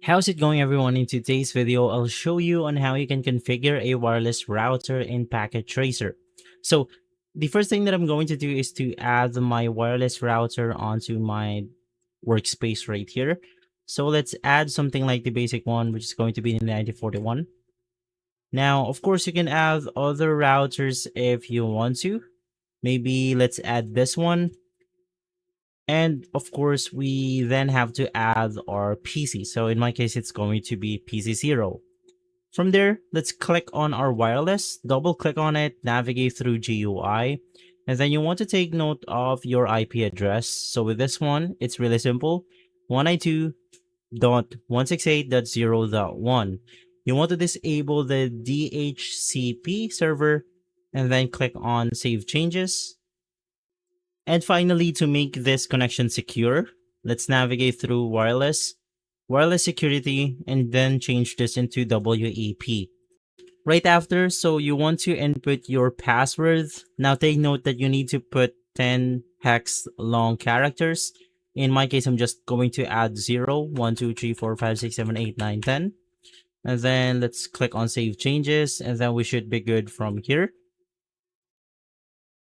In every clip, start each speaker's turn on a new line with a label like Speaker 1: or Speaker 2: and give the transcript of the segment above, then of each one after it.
Speaker 1: How's it going, everyone? In today's video, I'll show you on how you can configure a wireless router in Packet Tracer. So the first thing that I'm going to do is to add my wireless router onto my workspace right here. So let's add something like the basic one, which is going to be the 9041. Now, of course, you can add other routers if you want to. Maybe let's add this one. And of course, we then have to add our PC. So in my case, it's going to be PC0. From there, let's click on our wireless, double click on it, navigate through GUI, and then you want to take note of your IP address. So with this one, it's really simple, 192.168.0.1. You want to disable the DHCP server, and then click on Save Changes. And finally, to make this connection secure, let's navigate through wireless security, and then change this into WAP. Right after, so you want to input your password. Now take note that you need to put 10 hex long characters. In my case, I'm just going to add 0, 1, 2, 3, 4, 5, 6, 7, 8, 9, 10. And then let's click on Save Changes, and then we should be good from here.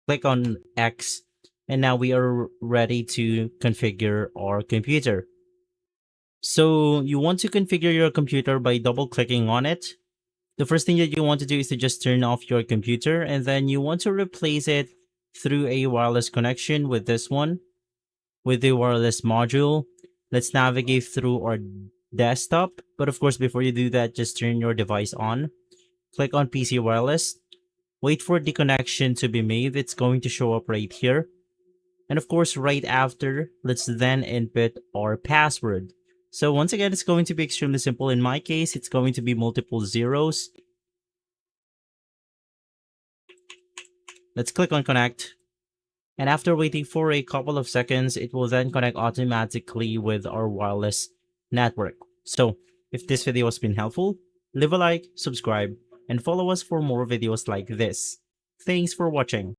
Speaker 1: Click on X, and now we are ready to configure our computer. So you want to configure your computer by double clicking on it. The first thing that you want to do is to just turn off your computer, and then you want to replace it through a wireless connection with this one, with the wireless module. Let's navigate through our desktop, but of course before you do that, just turn your device on. Click on PC wireless, wait for the connection to be made. It's going to show up right here. And of course, right after, let's then input our password. So once again, it's going to be extremely simple. In my case, it's going to be multiple zeros. Let's click on connect. And after waiting for a couple of seconds, it will then connect automatically with our wireless network. So if this video has been helpful, leave a like, subscribe, and follow us for more videos like this. Thanks for watching.